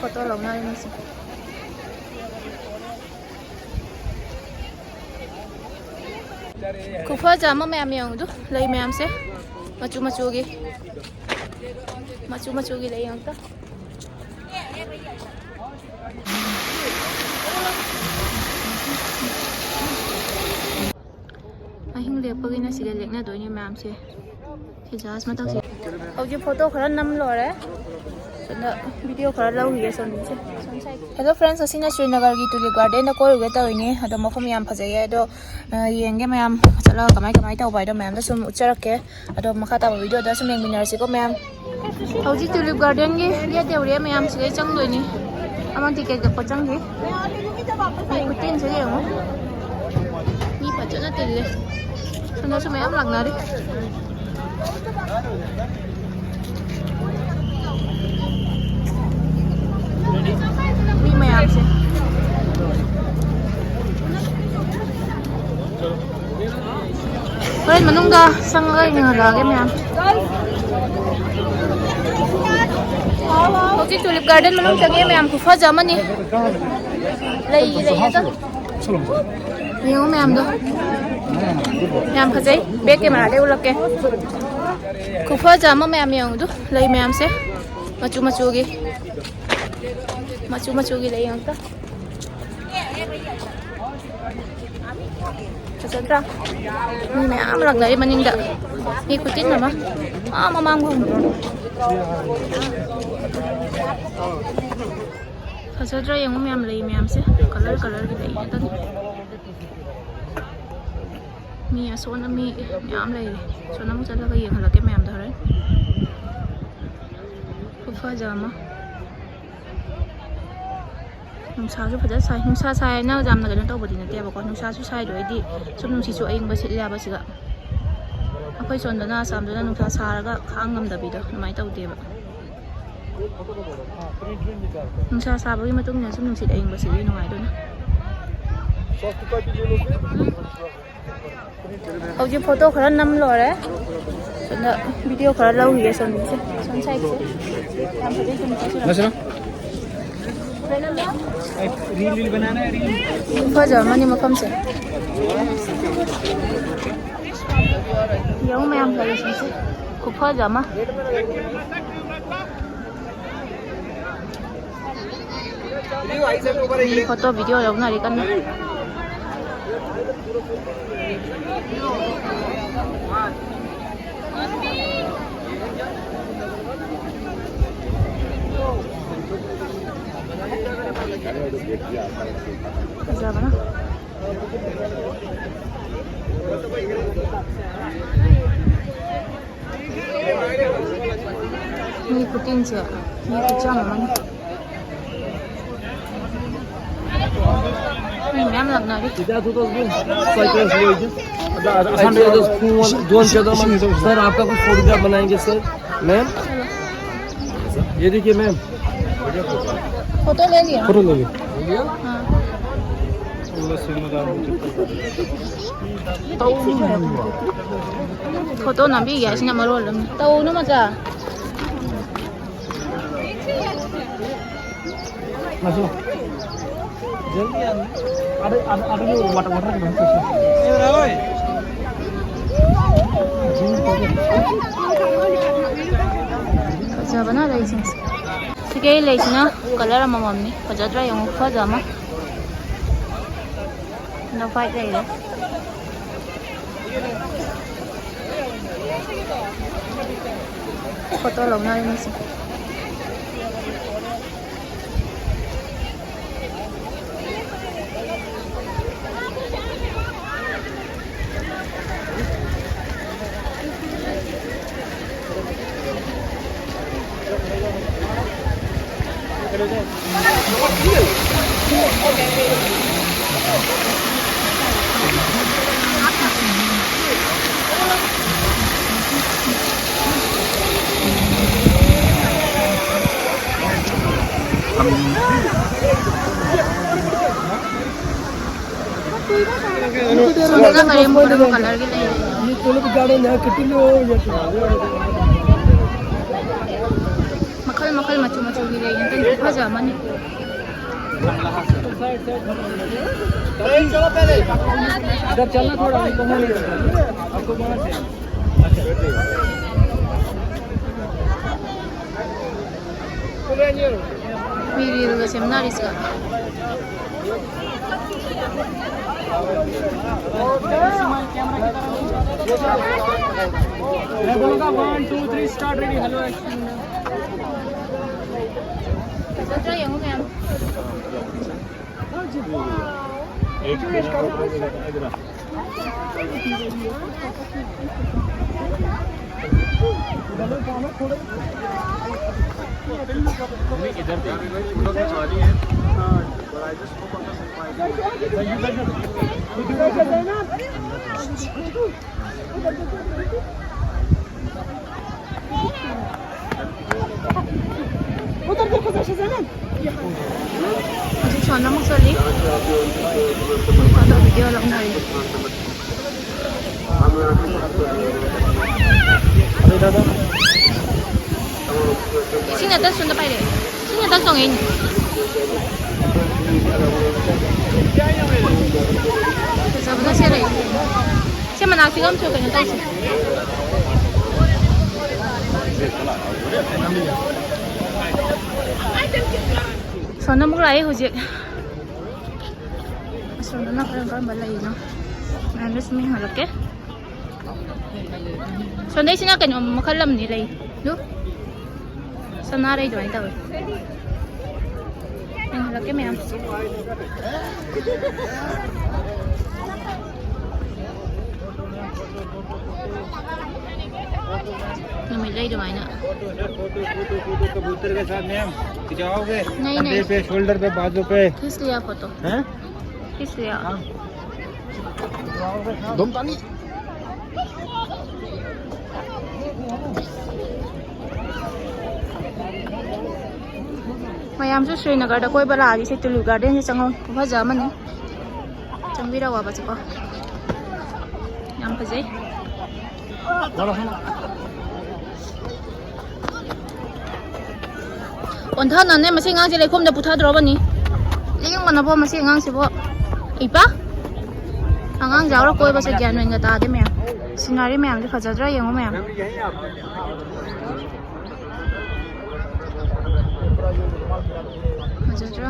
Photo लौना खुफज अमा ma'am यंगदु लई मैम से मचू मचूगी लई यंगता अहिंग लेपगिना सिगे लेकना दोइनी मैम से हिजाज मतक से औजे फोटो खरा नम लोरे वीडियो खरा लौगे सोनसे हेलो फ्रेंड्स असिना श्रीनगर की टुलिप गार्डन कोरुगे तौइनी अदो मफम याम फजैये अदो येंगे मैम चला कमाई तौबाय दो मैम दा सुम उच्चरके अदो मखा ता वीडियो दा सुम येंगिनारसिको मैम हौजी टुलिप गार्डन की ये देउरे मैम सिगे चंगदोइनी अमन टिकेट ग पचंगी कुटिन से येंगो मी पचना तिल्ले सुनो सु मैम लगनारी मी मैम से Kalian menunggu sangat ini lagi ma'am Hoji tulip garden menunggu lagi ma'am kufa zaman nih lagi itu ini ma'am do ma'am kerja bek ke mana deh ulak ke kufa zaman ma'am yang do lagi ma'am से macu lagi yang ta Sandra, ini ma'am लग रही मनिंग दा ये कुछ ना मा मांग घूम Sandra yang मैम लई मैम से कलर की लई है तनी मी सोना मी मैम लई सोना मुझे लगा ये हला के मैम धरे कुफा जामा नुसासु फजा साइ नुसा साइ ना जामना गनो तौबदि नतेबको नुसासु साइ दोइदि सुम नुसिसु अयिंग बसिल्याबा सिगा अखोय सोंदना सामदना नुसा सारगा खांगमदबिदो नमाय तौदेबा नुसा साबगी मतुंगना सुम नुसित अयिंग बसिलि नुगायदोना औजे फोटो खरा नम लोरे सोंदा वीडियो खरा लौगे सोनसे सोनसाइक से हम फजे सुन रील बनाना है रील फजा मनी मकम से यौ मैम लगे से कुफजा मा फोटो वीडियो लौना रे कन Siapa na? Ini ikutin sih, ini kecam man. Ini ma'am लगना है। सर आपका कुछ फोटोग्राफ बनाएंगे सर मैम ये देखिए मैम फोटो ले लिया हाँ फोटो नंबी गया इसने मरोल तो उन्हों मजा जल्दी ada ये वाटर के बनते हैं अच्छा बना licence Sige lace color ama mamni pajadra yung fajama no fight later photo logna ni si मखल मखल मचू मचू की लई नतन फजा मनी इधर चलना थोड़ा आपको वहां से अच्छा वीडियो का सेमिनार इसका मैं बोलूँगा 1 2 3 स्टार्ट रेडी हेलो एक्शन तो ये हो गया एक इधर Masih sana mau sekali. Ada video lang na rin. Sini atas sudah pa rin. Sini atas dong ini. Sabi na siya rin. Siya manasigam siya kanya tayo siya. Sana mo rai hujik. Sana na karang balay no. Nanas mi halak ke. Sana sina kan makalam ni rai. No? Sana rai doy daw. Ang halak ke ma'am. मिल रही ना photo कबूतर के साथ ma'am खिंचाओगे नहीं कंधे पे shoulder पे बाजू पे खींच लिया फोटो हैं खींच लिया दम पानी मैम से श्रीनगर कोई बला आगे से टुलू गार्डन से चंगो फजा मने चंगबीरा वाबा चको याम फजे 온타 나네 마시 ngang sile khom da putha dro bani ling mana bo mashi ngang si bo ipa angang jawra koi ba se gyan wen ga ta de me sinari me am de phaja dra yengo me phaja dra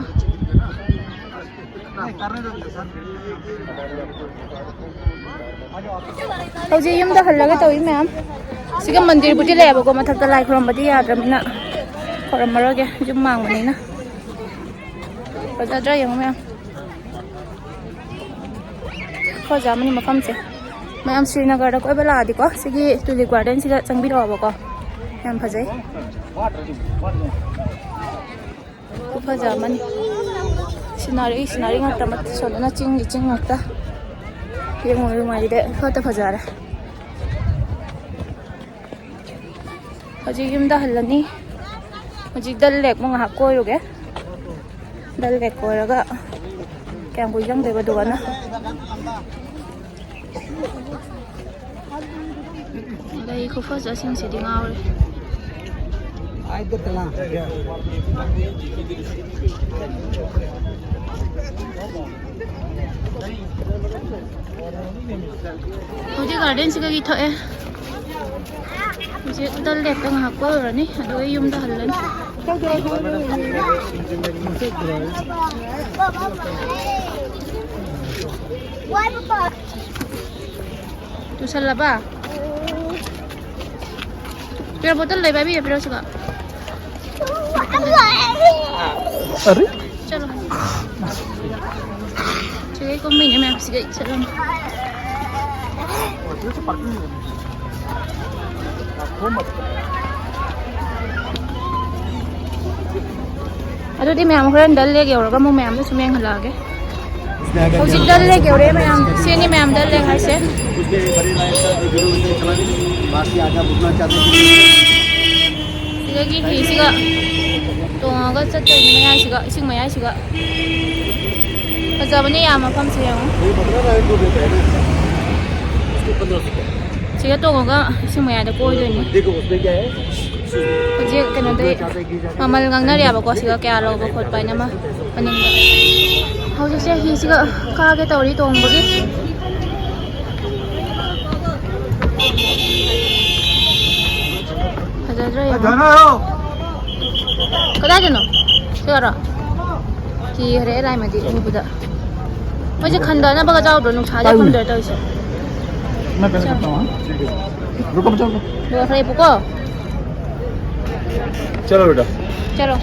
hauji yum da halla ga tawi me am siga mandir budi le ba ko mathak ta lai khrom badi ya dramina Orang malah ke jumang mana na. Pada ada yang mana? Kau zaman ni macam se. Macam Srinagar ada kau bela adi kau. Segi tulip garden sila cangbi rawa kau. Yang fazai. Kau zaman ni. Sinari ngata mat. Soalnya na cing ngata. Yang mau rumah dia kau tu fazar. Haji yum dah halan ni. Hujik dal lek mo nga koy roge dal lek koy raga kaya ang bujang de baduga na dai ko fa sa sing si ding awre ai de tala hujik garden siga gi thoe hujik dal lek nga koy ra ni ado yum da halan tu salah ba pero botol le baby pero suka अरे चलो चलिए को मैंने मैं आपसे गई चलो अरे मैम खरन दल ले गया होगा मैम ने सुमें हला के हौजिक दल ले गया रे मैम सेनी मैम दल ले घर से उसके बड़ी लाइन का वीडियो में चला दी बाकी आगे बुकना चाहते हैं सिगा की ही सिगा तो आगे चलते हैं मैं सिगा इसी में आई सिगा पजाबने या मफम से हूं ये 15 लाइन को देते हैं उसको 15 से सिगा तो होगा इसी में आया कोई नहीं देखो उसमें क्या है ꯍꯧꯖꯤꯛ ꯀꯩꯅꯣꯗꯩ ꯃꯃꯜ ꯉꯥꯡꯅꯔꯤꯌꯦꯕꯀꯣ ꯁꯤꯒ ꯀꯌꯥ ꯂꯧꯕ ꯈꯣꯠꯄ ꯍꯥꯏꯅ ꯑꯃ ꯃꯅꯤꯡꯗ ꯍꯧꯖꯤꯛꯁꯦ ꯍꯤꯁꯤꯒ ꯀꯥꯒꯦ ꯇꯧꯔꯤ ꯇꯣꯡꯕꯒꯤ ꯐꯖꯗ꯭ꯔꯥ ꯌꯦꯡꯉꯣ ꯀꯗꯥꯏꯗꯅꯣ ꯁꯤꯒꯔꯣ ꯀꯤꯈ꯭ꯔꯦ ꯂꯥꯏꯃꯗꯤ ꯎꯕꯗ ꯃꯣꯏꯁꯦ ꯈꯟꯗꯅꯕꯒ ꯆꯥꯎꯗ꯭ꯔꯣ ꯅꯨꯡꯁꯥꯁꯦ ꯐꯪꯗ꯭ꯔꯦ ꯇꯧꯔꯤꯁꯦ ꯂꯣꯏꯈ꯭ꯔꯦꯕꯀꯣ चलो बेटा चलो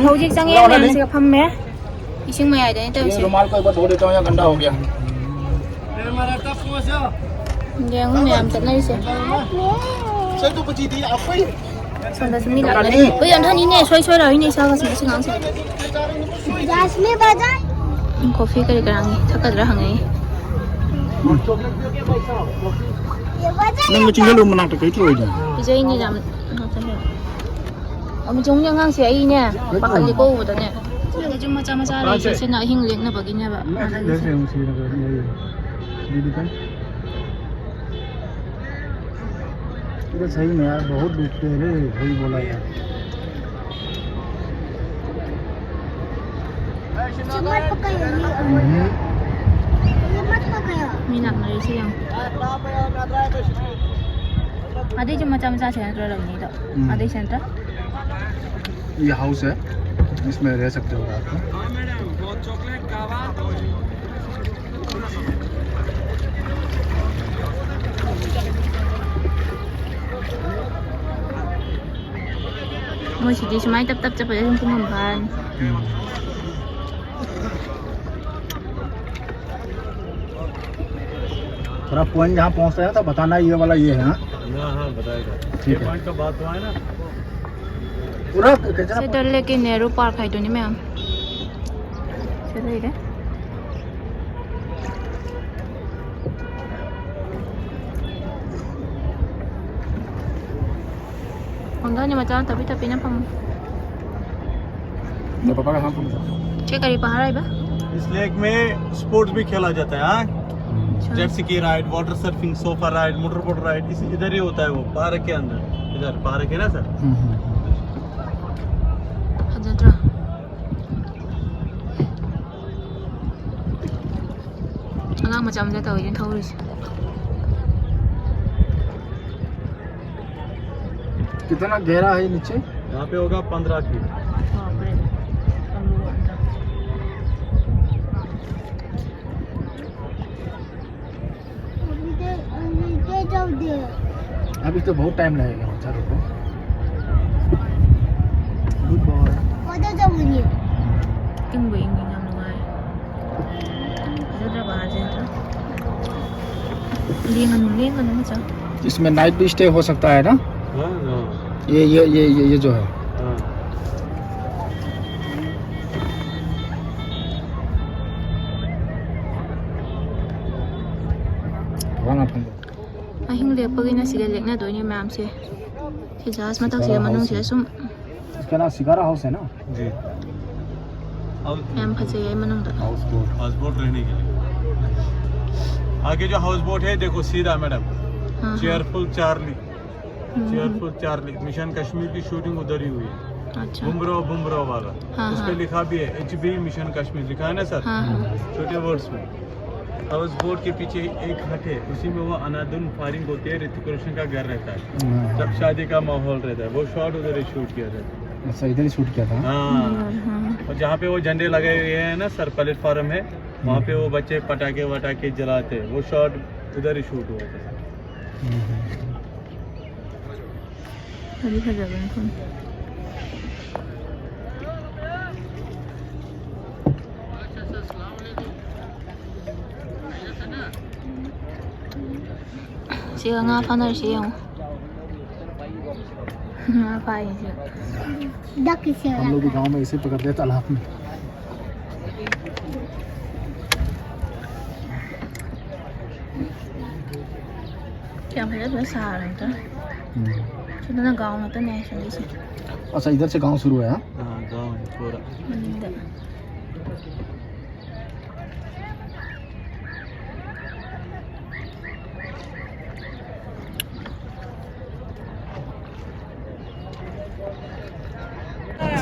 हौजिक चंगे मैमसिगा फम्मे इसिंग मयाइदनि तौसे रुमाल को एक बार धो देता हूं या गंदा हो गया येंगु मैम चतनाइसे से तो बची थी आपको संदा सुमी लागने ओइ अन्थानि ने सोइ सोइ रहिनि सागा सिंगांसे जासमे बाजा कॉफी करी करांगी थकदरा हंगई नंग चिंगल रूम मना कई थी इजई नि जाम अमि जोंग यांगांसे आई ने पाखलि को उदने जो मचा मचा रे से ना हिंग लेकना बगिने बा ये सही में यार बहुत लूटते हैं रे सही बोला यार मत पकायो मत पकायो मिनाक नरे से yang ada जो मचा मचा सेंटर लगनी तो ada सेंटर ये हाउस है इसमें रह सकते हो रात को moi sidi semai tap tap cepat yang kumampan थोड़ा पॉइंट जहाँ पहुँचता है तो बताना ये वाला ये है हाँ बताएगा ठीक है पॉइंट का बात हुआ है ना पूरा से डर लेके नेहरू पार्क है तो नहीं मैम चलो इधर Enggak nih macam tapi na pang. मेरे पापा का हाँ क्या करी पहाड़ है बा? इस लेक में स्पोर्ट्स भी खेला जाता है हाँ jet ski ride water surfing sofa ride motor boat ride इधर ही होता है वो पार्क के अंदर इधर पार्क है ना sir Hajatra. Alang macam dia tahu yang tahu sih. कितना गहरा है नीचे यहाँ पे होगा 15 फीट अभी तो बहुत टाइम लगेगा बच्चा रुको Yung ba yung ginam naman? Hajatra bahar se enter. Lingan macam. इसमें नाइट भी स्टे हो सकता है ना हाँ हाँ ये जो है हाँ Ahing lepagi na sila lekna doon yung ma'am si Jas matak sila manung sila sum इसका नाम सिगारा हाउस है ना जी ma'am kasi manung da. House boat house boat रहने के लिए आगे जो हाउस बोट है देखो सीधा मैडम हाँ, चेयरफुल चार्ली मिशन कश्मीर की शूटिंग उधर ही हुई है अच्छा. बुमराव वाला हाँ, उस पे हाँ. लिखा भी है HB मिशन कश्मीर लिखा है ना सर हाँ हाँ. छोटे वर्ड्स में हाउस बोट के पीछे एक हट है उसी में वो अनादुन फायरिंग होती है ऋतिक रोशन का घर रहता है तब शादी का माहौल रहता है वो शॉट उधर ही शूट किया जाता है अच्छा इधर ही शूट किया था हाँ हाँ. और जहाँ पे वो झंडे लगे हुए हैं ना सर प्लेटफॉर्म है वहाँ पे वो बच्चे पटाखे वटाखे जलाते हैं वो शॉट उधर ही शूट हुआ था Tadi saja kan. Siya nga pa na siya. Nga pa yun siya. हम लोग भी गांव में इसे पकड़ते हैं तालाब में Kaya pala doon sa harang to. So doon na gawa mo to na siya dito. अच्छा इधर से गांव शुरू है हाँ हाँ गाँव है पूरा Maninda.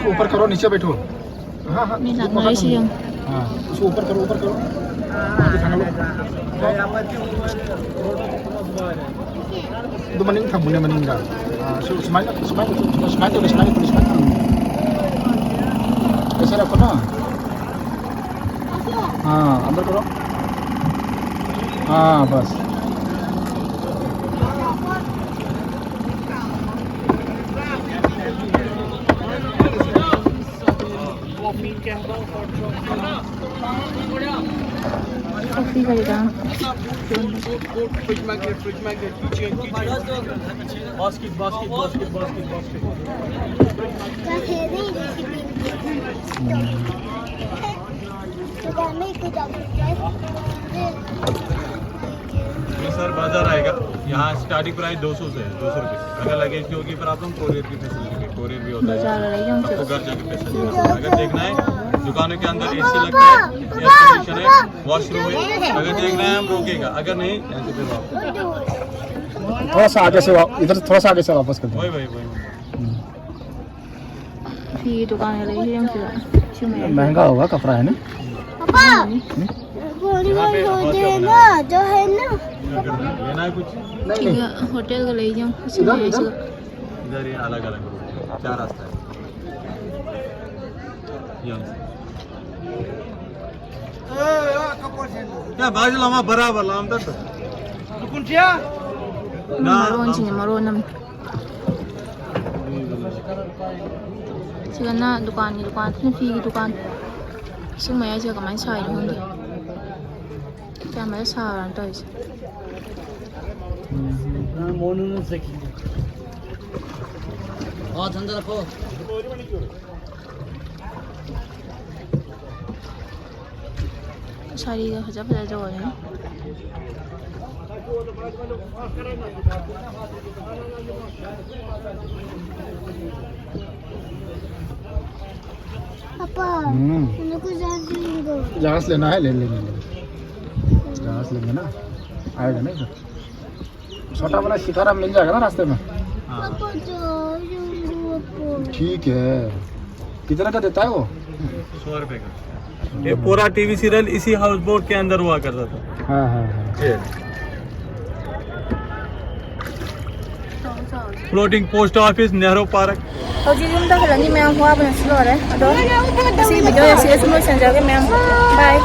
उसको ऊपर करो नीचे बैठो हाँ हाँ มีหลังเลยเชียง हाँ उसको ऊपर करो हाँ, दिखाना लो itu mending kamunya meninggal semuanya geser apa nah अंदर करो हाँ बस कॉफी करेगा फ्रिज मैग्नेट किचन बास्केट ये सर बाजार आएगा यहाँ स्टार्टिंग प्राइस 200 से 200 रुपये अगर लगेज की होगी फिर आप लोग कोरियर की फैसिलिटी कोरियर भी होता है बाजार रही हूँ आपको घर जाके पैसा देना पड़ेगा। अगर देखना है दुकानों के अंदर एसी लगता है एयर कंडीशन है वॉशरूम है अगर देखना है हम रोकेगा अगर नहीं यहाँ से फिर वापस थोड़ा सा आगे से इधर थोड़ा सा आगे से वापस कर दो वही พี่ดูการอะไรที่ยังคือชื่อแม่ महंगा होगा कपड़ा है ना पापा वॉलीबॉल होते हैं ना जो है ना लेना है कुछ จริงอะโฮเทลกันเลยยังชื่อแม่ชื่อ इधर ये अलग अलग चार रास्ता है यहाँ से क्या बाजू लामा बराबर लाम दर कौन चिया มาโรนจริงมาโรนนั่นชื่อน่ะดุการนี่ดุการที่พี่ดุการซึ่งไม่ใช่กับมันใช่หรือเปล่าจะไม่ใช่หรือเปล่า धंधा रखो 자리가 가자마자 저거네. पापा मेरे को जहाज लेना है ले लेंगे जहाज लेंगे ना आएगा नहीं सर छोटा वाला शिकारा मिल जाएगा ना रास्ते में पापा ठीक है कितना का देता है वो 100 रुपए का ये पूरा टीवी सीरियल इसी हाउस बोट के अंदर हुआ करता था हाँ हाँ हाँ floating post office Nehru park Howji yung dah kalau ni memang huwa pun slow deh. Aduh, si video yang serius mau senjata memang bye.